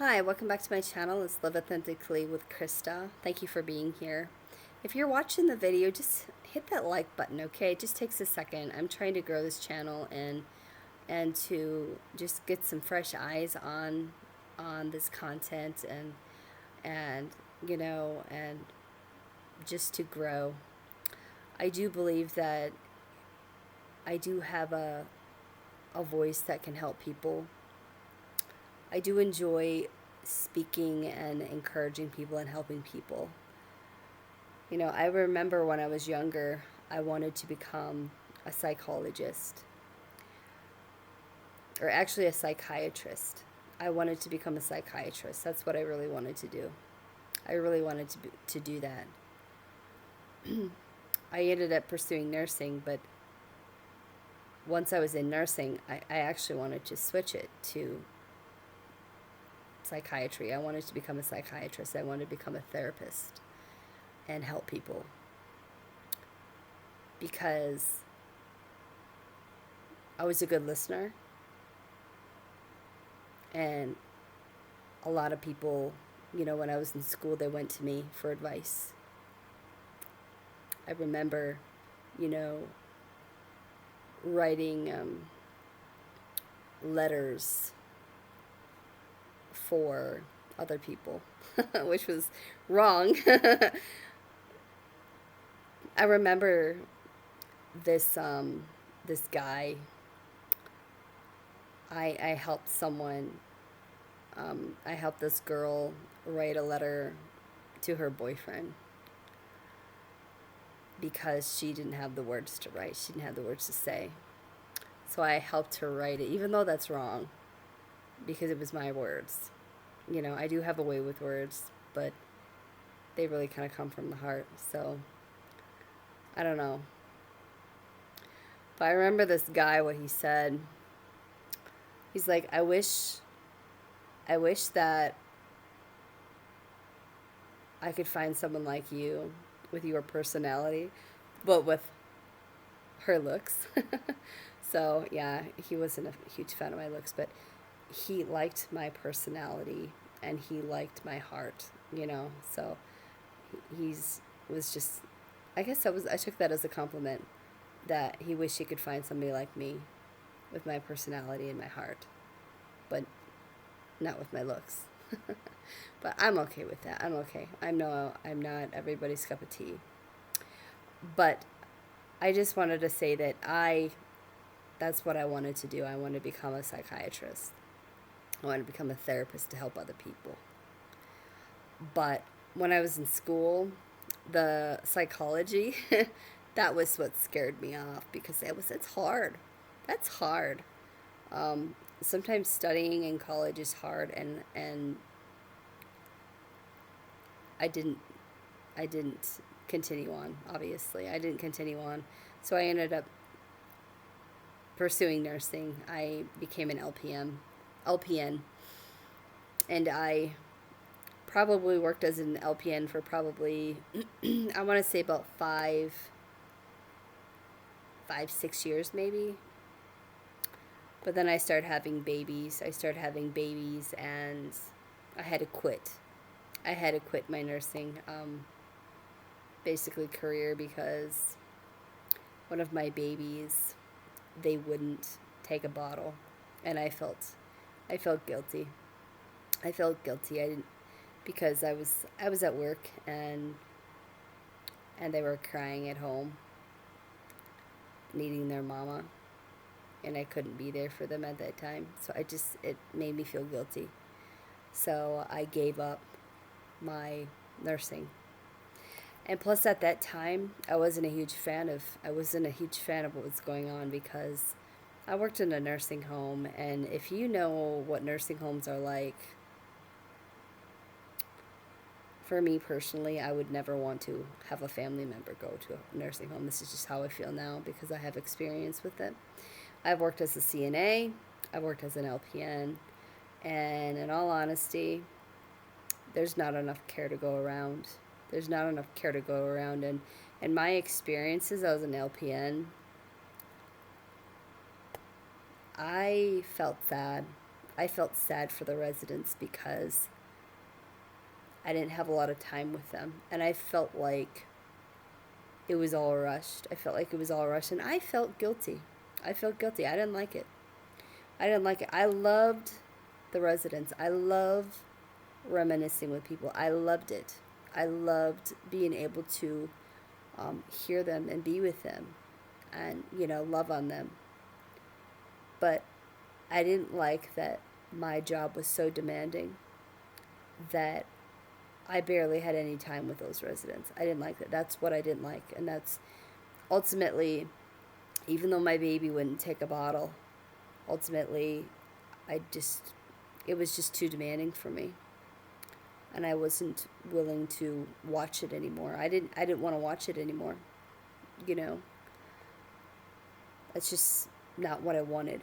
Hi, welcome back to my channel. It's Live Authentically with Krista. Thank you for being here. If you're watching the video, just hit that like button, okay? It just takes a second. I'm trying to grow this channel and to just get some fresh eyes on this content and and just to grow. I do believe that I do have a voice that can help people. I do enjoy speaking and encouraging people and helping people. I remember when I was younger, I wanted to become a psychologist, or actually a psychiatrist. I wanted to become a psychiatrist. That's what I really wanted to do. I really wanted to do that. I ended up pursuing nursing, but once I was in nursing, I actually wanted to switch it to psychiatry. I wanted to become a psychiatrist. I wanted to become a therapist and help people because I was a good listener, and a lot of people, when I was in school, they went to me for advice. I remember, you know, writing letters for other people, which was wrong. I remember this guy. I helped someone. I helped this girl write a letter to her boyfriend because she didn't have the words to write. She didn't have the words to say. So I helped her write it, even though that's wrong, because it was my words. I do have a way with words, but they really kind of come from the heart. So I don't know. But I remember this guy, what he said. He's like, I wish that I could find someone like you with your personality, but with her looks. So, yeah, he wasn't a huge fan of my looks, but he liked my personality and he liked my heart. So he's was just, I guess I took that as a compliment, that he wished he could find somebody like me with my personality and my heart, but not with my looks. But I'm okay with that. I'm okay. I'm not everybody's cup of tea. But I just wanted to say that that's what I wanted to do. I wanted to become a psychiatrist. I wanted to become a therapist to help other people. But when I was in school, the psychology, that was what scared me off, because it's hard. That's hard. Sometimes studying in college is hard, and I didn't I didn't continue on. Obviously, I didn't continue on, so I ended up pursuing nursing. I became an LPN, and I probably worked as an LPN for probably I want to say about 6 years maybe. But then I started having babies. And I had to quit. I had to quit my nursing, basically career, because one of my babies, they wouldn't take a bottle, and I felt guilty. I felt guilty. I didn't because I was at work, and they were crying at home, needing their mama, and I couldn't be there for them at that time. So it made me feel guilty. So I gave up my nursing. And plus, at that time, I wasn't a huge fan of what was going on, because I worked in a nursing home, and if you know what nursing homes are like, for me personally, I would never want to have a family member go to a nursing home. This is just how I feel now, because I have experience with it. I've worked as a CNA, I've worked as an LPN, and in all honesty, there's not enough care to go around. There's not enough care to go around, and in my experiences as an LPN, I felt sad. I felt sad for the residents because I didn't have a lot of time with them. And I felt like it was all rushed. I felt like it was all rushed. And I felt guilty. I felt guilty. I didn't like it. I didn't like it. I loved the residents. I love reminiscing with people. I loved it. I loved being able to hear them and be with them and, love on them. But I didn't like that my job was so demanding that I barely had any time with those residents. I didn't like that. That's what I didn't like. And that's ultimately, even though my baby wouldn't take a bottle, ultimately, it was just too demanding for me. And I wasn't willing to watch it anymore. I didn't want to watch it anymore. That's just not what I wanted.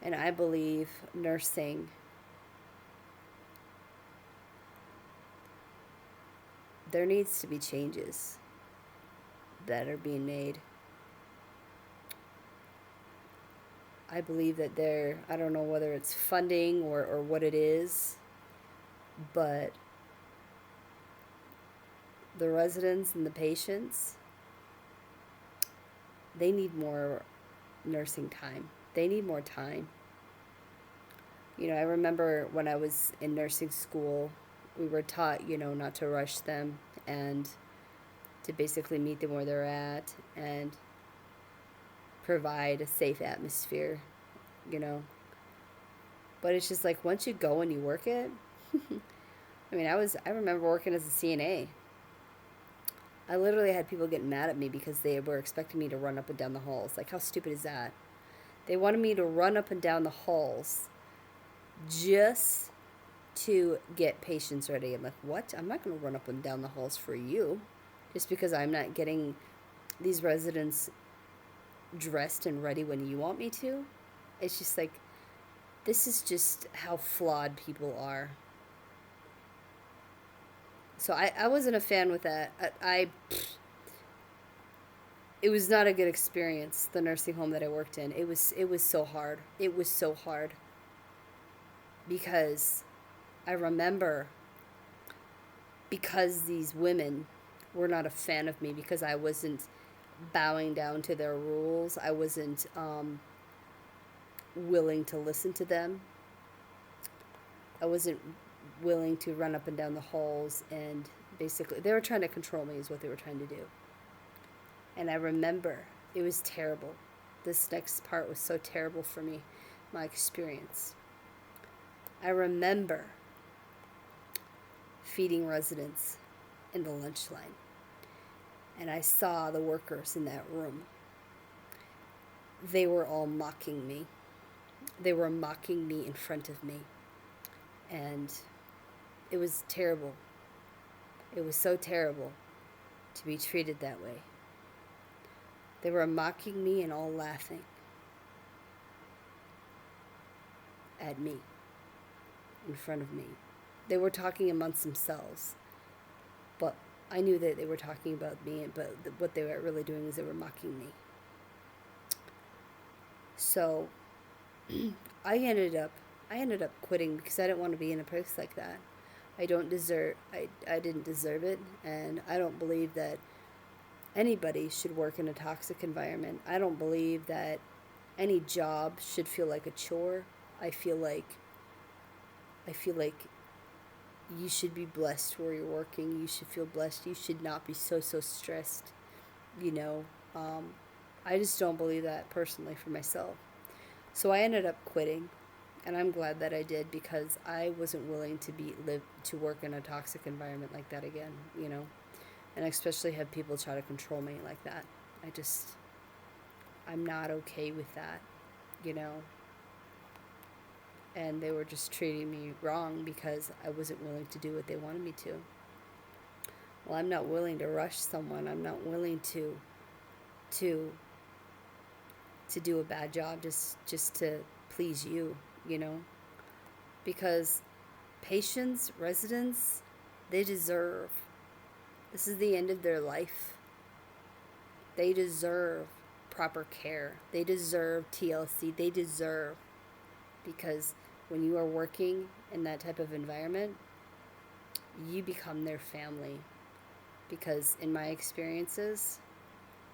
And I believe nursing there needs to be changes that are being made. I believe that I don't know whether it's funding or what it is, but the residents and the patients, they need more nursing time. They need more time. I remember when I was in nursing school, we were taught, not to rush them and to basically meet them where they're at and provide a safe atmosphere, But it's just like once you go and you work it, I remember working as a CNA. I literally had people getting mad at me because they were expecting me to run up and down the halls. Like, how stupid is that? They wanted me to run up and down the halls just to get patients ready. I'm like, what? I'm not going to run up and down the halls for you just because I'm not getting these residents dressed and ready when you want me to. It's just like, this is just how flawed people are. So I wasn't a fan with that. It was not a good experience, the nursing home that I worked in. It was so hard. It was so hard. Because I remember, because these women were not a fan of me, because I wasn't bowing down to their rules, I wasn't willing to listen to them. I wasn't willing to run up and down the halls, and basically they were trying to control me is what they were trying to do. And I remember it was terrible. This next part was so terrible for me, my experience. I remember feeding residents in the lunch line, and I saw the workers in that room. They were all mocking me. They were mocking me in front of me. And it was terrible. It was so terrible to be treated that way. They were mocking me and all laughing at me in front of me. They were talking amongst themselves, but I knew that they were talking about me, but what they were really doing is they were mocking me. So I ended up quitting because I didn't want to be in a place like that. I didn't deserve it, and I don't believe that anybody should work in a toxic environment. I don't believe that any job should feel like a chore. I feel like you should be blessed where you're working. You should feel blessed. You should not be so stressed, I just don't believe that personally for myself. So I ended up quitting, and I'm glad that I did because I wasn't willing to work in a toxic environment like that again, and especially have people try to control me like that. I'm not okay with that, and they were just treating me wrong because I wasn't willing to do what they wanted me to. Well, I'm not willing to rush someone. I'm not willing to do a bad job just to please you, because patients, residents, they deserve, this is the end of their life. They deserve proper care. They deserve TLC. They deserve because when you are working in that type of environment, you become their family. Because in my experiences,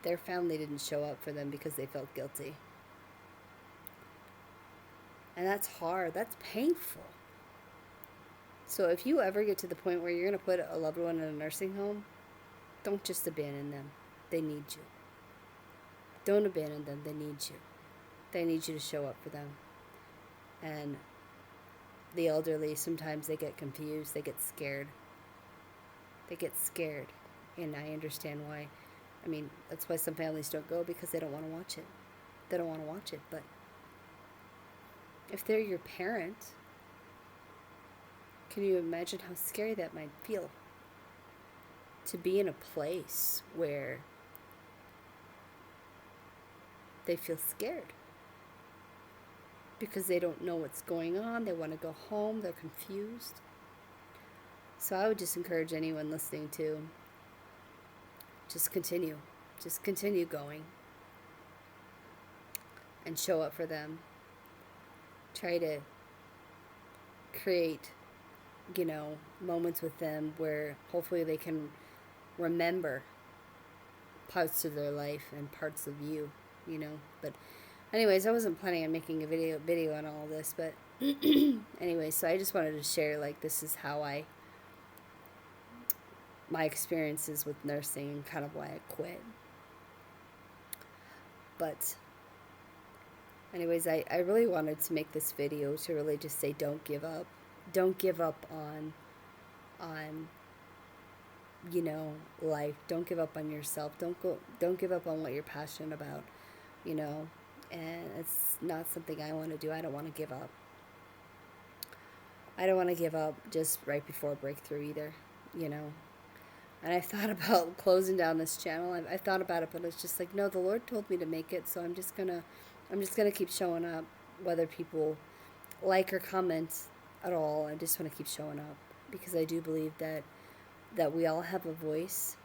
their family didn't show up for them because they felt guilty. And that's hard, that's painful. So if you ever get to the point where you're going to put a loved one in a nursing home, don't just abandon them. They need you. Don't abandon them. They need you. They need you to show up for them. And the elderly, sometimes they get confused. They get scared. They get scared. And I understand why. I mean, that's why some families don't go, because they don't want to watch it. They don't want to watch it. But if they're your parent, can you imagine how scary that might feel? To be in a place where they feel scared because they don't know what's going on. They want to go home. They're confused. So I would just encourage anyone listening to just continue. Just continue going and show up for them. Try to create, moments with them where hopefully they can remember parts of their life and parts of you, But anyways, I wasn't planning on making a video on all this, but anyway, so I just wanted to share, this is how my experiences with nursing and kind of why I quit. But anyways, I really wanted to make this video to really just say don't give up. Don't give up on life. Don't give up on yourself. Don't give up on what you're passionate about, and it's not something I want to do. I don't want to give up. I don't want to give up just right before breakthrough either, And I thought about closing down this channel. I thought about it, but it's just like, no, the Lord told me to make it, so I'm just gonna keep showing up, whether people like or comment at all. I just want to keep showing up, because I do believe that we all have a voice,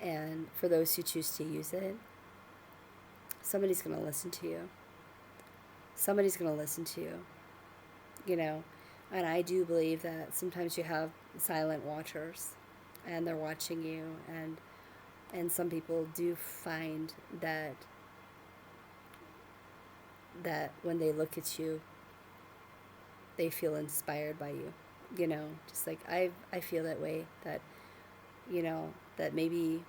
and for those who choose to use it, somebody's going to listen to you. Somebody's going to listen to you, And I do believe that sometimes you have silent watchers, and they're watching you, and some people do find that when they look at you, they feel inspired by you, just like I feel that way, that that maybe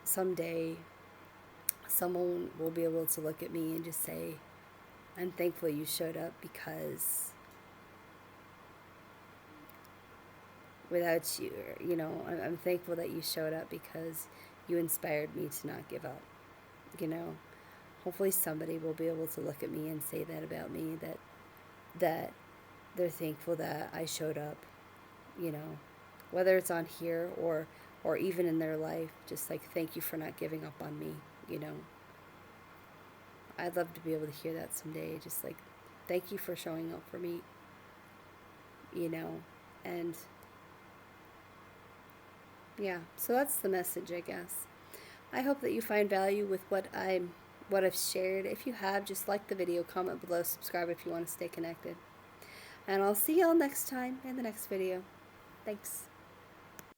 someday someone will be able to look at me and just say, I'm thankful you showed up, because without you, I'm thankful that you showed up because you inspired me to not give up, Hopefully somebody will be able to look at me and say that about me, that they're thankful that I showed up, whether it's on here or even in their life, just like, thank you for not giving up on me, I'd love to be able to hear that someday, just like, thank you for showing up for me, and yeah, so that's the message, I guess. I hope that you find value with what I've shared. If you have, just like the video, comment below, subscribe if you want to stay connected. And I'll see y'all next time in the next video. Thanks.